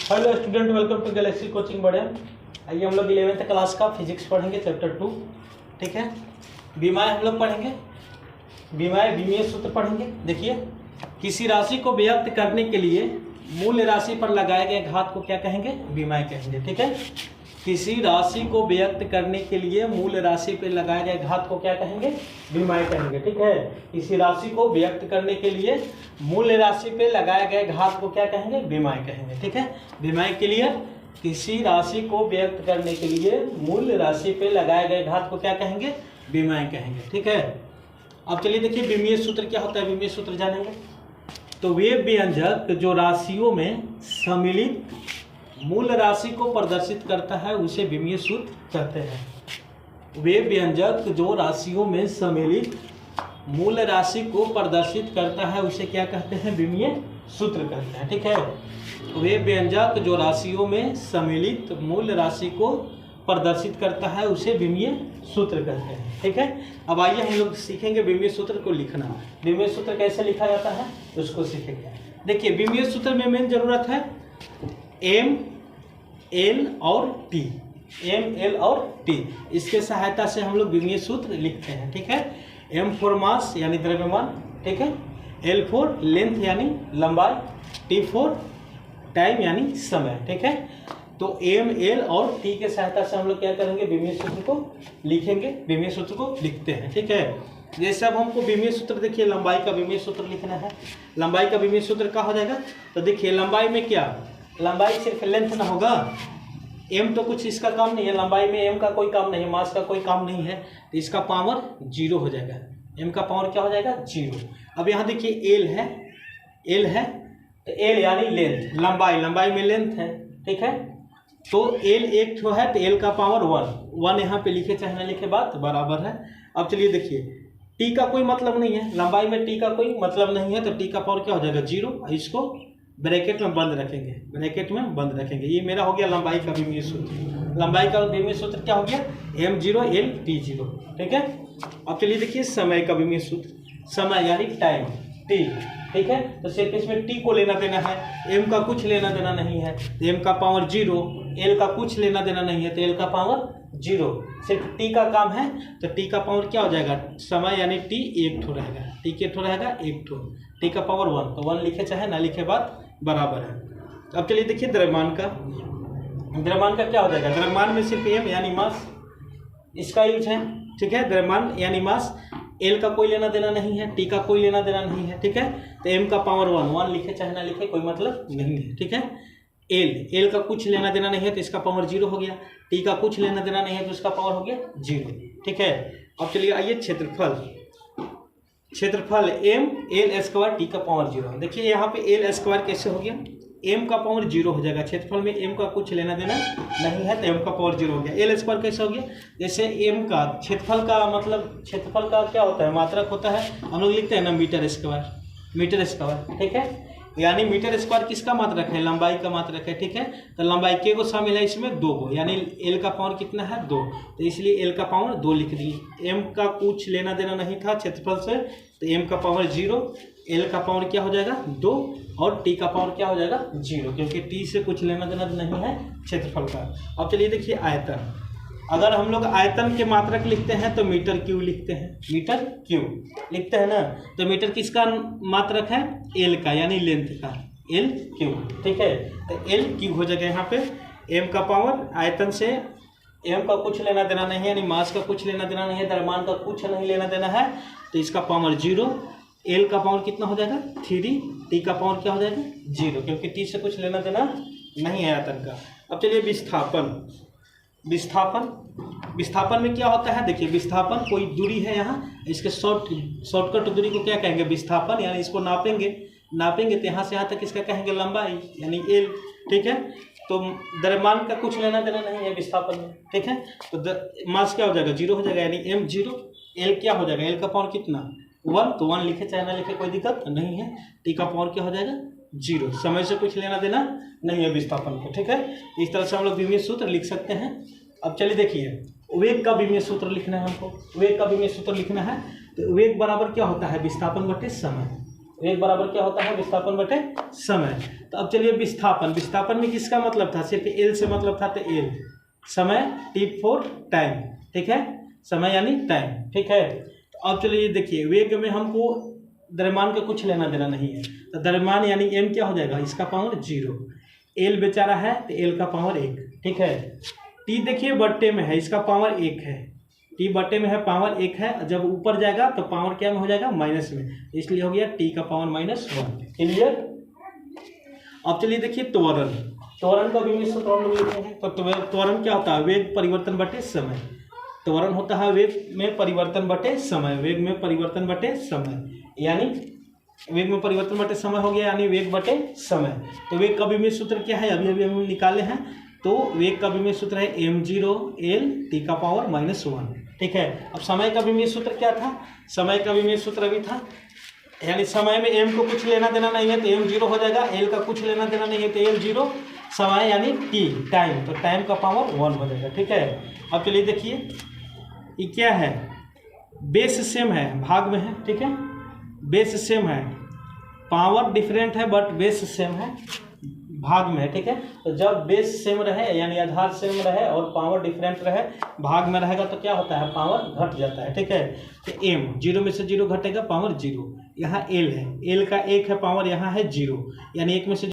Hello student, welcome to Galaxy coaching बढ़िया। आइए हम लोग 11th क्लास का फिजिक्स पढ़ेंगे, चैप्टर 2। ठीक है, विमाएँ हम लोग पढ़ेंगे, विमाएँ विमीय सूत्र पढ़ेंगे। देखिए, किसी राशि को व्यक्त करने के लिए मूल राशि पर लगाए गए घात को क्या कहेंगे? विमाएँ कहेंगे। ठीक है, किसी राशि को व्यक्त करने के लिए मूल राशि पर लगाए गए घात को क्या कहेंगे? विमाएँ कहेंगे। ठीक है, किसी राशि को व्यक्त करने के लिए मूल राशि पे लगाए गए घात को क्या कहेंगे? विमाएँ कहेंगे। ठीक है, विमाएँ के लिए किसी राशि को व्यक्त करने के लिए मूल राशि पे लगाए गए घात को क्या कहेंगे? विमाएँ कहेंगे। ठीक है, अब चलिए देखिए विमीय सूत्र क्या होता है, विमीय सूत्र जानेंगे। तो वे व्यंजक जो राशियों में सम्मिलित मूल राशि को प्रदर्शित करता है उसे विमीय सूत्र कहते हैं। वे व्यंजक जो राशियों में सम्मिलित मूल राशि को प्रदर्शित करता है उसे क्या कहते हैं? विमीय सूत्र कहते हैं। ठीक है, वे व्यंजक जो राशियों में सम्मिलित मूल राशि को प्रदर्शित करता है उसे विमीय सूत्र कहते हैं। ठीक है, अब आइए हम लोग सीखेंगे विमीय सूत्र को लिखना। विमीय सूत्र कैसे लिखा जाता है उसको सीखेंगे। देखिए, विमीय सूत्र में मेन जरूरत है एम, एल और टी। एम, एल और टी, इसके सहायता से हम लोग विमीय सूत्र लिखते हैं। ठीक है, एम फॉर मास यानी द्रव्यमान, ठीक है, एल फॉर लेंथ यानी लंबाई, टी फॉर टाइम यानी समय। ठीक है, तो एम, एल और टी के सहायता से हम लोग क्या करेंगे? विमीय सूत्र को लिखेंगे, विमीय सूत्र को लिखते हैं। ठीक है, जैसे अब हमको विमीय सूत्र, देखिए लंबाई का विमीय सूत्र लिखना है। लंबाई का विमीय सूत्र क्या हो जाएगा? तो देखिए लंबाई में क्या, लंबाई सिर्फ लेंथ ना होगा, एम तो कुछ इसका काम नहीं है, लंबाई में एम का कोई काम नहीं है, मास का कोई काम नहीं है, तो इसका पावर 0 हो जाएगा। एम का पावर क्या हो जाएगा? 0। अब यहाँ देखिए एल है, एल है तो एल यानी लेंथ, लंबाई, लंबाई में लेंथ है। ठीक है, तो एल एक ठो है तो एल का पावर 1 यहाँ पे लिखे चाहे ना लिखे बात बराबर है। अब चलिए देखिए, टी का कोई मतलब नहीं है, लंबाई में टी का कोई मतलब नहीं है, तो टी का पावर क्या हो जाएगा? 0। इसको ब्रैकेट में बंद रखेंगे, ब्रैकेट में बंद रखेंगे। ये मेरा हो गया लंबाई का विमीय सूत्र। लंबाई का विमीय सूत्र क्या हो गया? m0 l t0। ठीक है, अब चलिए देखिए समय का विमीय सूत्र, समय यानी टाइम, t। ठीक है, तो सिर्फ इसमें t को लेना देना है, m का कुछ लेना देना नहीं है, m का पावर 0, l का कुछ लेना देना नहीं है तो l का पावर 0, सिर्फ t का काम है, तो t का पावर क्या हो जाएगा? समय यानी t एक ठो रहेगा, t के ठो रहेगा एक ठो, t का पावर 1, तो 1 लिखे चाहे ना लिखे बात बराबर है। अब चलिए देखिए द्रव्यमान का, द्रव्यमान का क्या हो जाएगा? द्रव्यमान में सिर्फ m यानी मास इसका यूज है। ठीक है, द्रव्यमान यानी मास, l का कोई लेना देना नहीं है, t का कोई लेना देना नहीं है। ठीक है, तो m का पावर 1 लिखे चाहे ना लिखे कोई मतलब नहीं है। ठीक है, l का कुछ लेना देना नहीं है तो इसका पावर 0 हो गया, t का कुछ लेना देना नहीं है तो इसका पावर हो गया 0। ठीक है, अब चलिए आइए क्षेत्रफल, क्षेत्रफल m l स्क्वायर t का पावर 0। देखिए यहाँ पे l स्क्वायर कैसे हो गया? m का पावर 0 हो जाएगा, क्षेत्रफल में m का कुछ लेना देना नहीं है तो m का पावर 0 हो गया। l स्क्वायर कैसे हो गया? जैसे m का क्षेत्रफल का मतलब, क्षेत्रफल का क्या होता है? मात्रक होता है, हम लोग लिखते हैं ना मीटर स्क्वायर, मीटर स्क्वायर। ठीक है, यानी मीटर स्क्वायर किसका मात्रक है? लंबाई का मात्रक है। ठीक है, तो लंबाई के को शामिल है इसमें? 2 को, यानी l का पावर कितना है? 2, तो इसलिए l का पावर 2 लिख दिए। m का कुछ लेना देना नहीं था क्षेत्रफल से, तो m का पावर 0, l का पावर क्या हो जाएगा? 2, और t का पावर क्या हो जाएगा? 0, क्योंकि t से कुछ लेना देना नहीं है क्षेत्रफल का। अब चलिए देखिए आयतन, अगर हम लोग आयतन के मात्रक लिखते हैं तो मीटर क्यूब लिखते हैं, मीटर क्यूब लिखते हैं ना, तो मीटर किसका मात्रक है? एल का, यानी लेंथ का, एल क्यूब। ठीक है, तो एल क्यूब हो जाएगा यहाँ पे। एम का पावर, आयतन से एम का कुछ लेना देना नहीं है, यानी मास का कुछ लेना देना नहीं है, द्रव्यमान का कुछ नहीं लेना देना है, तो इसका पावर 0। एल का पावर कितना हो जाएगा? 3, टी का पावर क्या हो जाएगा? 0, क्योंकि टी से कुछ लेना देना नहीं है आयतन का। अब चलिए विस्थापन, विस्थापन, विस्थापन में क्या होता है? देखिए विस्थापन कोई दूरी है यहाँ, इसके शॉर्टकट दूरी को क्या कहेंगे? विस्थापन, यानी इसको नापेंगे, नापेंगे तो यहाँ से यहाँ तक इसका कहेंगे लंबाई यानी एल। ठीक है, तो द्रव्यमान का कुछ लेना देना नहीं है विस्थापन में। ठीक है, तो मास क्या हो जाएगा? 0 हो जाएगा, यानी m0। l क्या हो जाएगा? l का पावर कितना? 1, तो 1 लिखे चाहे ना लिखे कोई दिक्कत नहीं है। t का पावर क्या हो जाएगा? 0, समय से कुछ लेना देना नहीं है विस्थापन को। ठीक है, इस तरह से हम लोग विमीय सूत्र लिख सकते हैं। अब चलिए देखिए वेग का विमीय सूत्र लिखना है हमको, वेग का विमीय सूत्र लिखना है, तो वेग बराबर क्या होता है? विस्थापन बटे समय। वेग बराबर क्या होता है, विस्थापन बटे समय। तो अब चलिए विस्थापन में किसका मतलब था, सिर्फ एल से मतलब था, तो एल समय, टी फॉर टाइम, ठीक है, समय यानी टाइम, ठीक है। तो अब चलिए देखिए, वेग में हमको द्रव्यमान का कुछ लेना देना नहीं है, तो द्रव्यमान यानी एम क्या हो जाएगा, इसका पावर 0, एल बेचारा है तो एल का पावर 1, ठीक है। टी देखिए बट्टे में है, इसका पावर 1 है, टी बट्टे में है, पावर 1 है, जब ऊपर जाएगा तो पावर क्या में हो जाएगा, माइनस में, इसलिए हो गया टी का पावर -1, क्लियर। अब चलिए देखिए त्वरण का भी सूत्र हम लोग लिखते हैं। तो त्वरण क्या होता है, वेग परिवर्तन बटे समय। त्वरण होता है वेग में परिवर्तन बटे समय, वेग में परिवर्तन बटे समय, यानी वेग में परिवर्तन बटे समय हो गया, यानी वेग बटे समय। तो वेग का विमेय सूत्र क्या है, अभी हम निकाले हैं। तो वेग का विमेय सूत्र है m0 l t का पावर -1, ठीक है। अब समय का विमेय सूत्र क्या था, समय का विमेय सूत्र अभी था, यानी समय में m को कुछ लेना देना नहीं है तो m 0 हो जाएगा, l का कुछ लेना देना नहीं है तो l 0, समय यानी t टाइम, तो टाइम का पावर 1 हो जाएगा, ठीक है। अब चलिए देखिए ये क्या है, बेस सेम है, भाग में है, ठीक है, बेस सेम है, पावर डिफरेंट है बट बेस सेम है, भाग में है, ठीक है। तो जब बेस सेम रहे यानी आधार सेम रहे और पावर डिफरेंट रहे, भाग में रहेगा तो क्या होता है, पावर घट जाता है, ठीक है। तो m 0 में से 0 घटेगा, पावर 0, यहाँ l है, l का 1 है पावर, यहाँ है 0, यानी 1 में से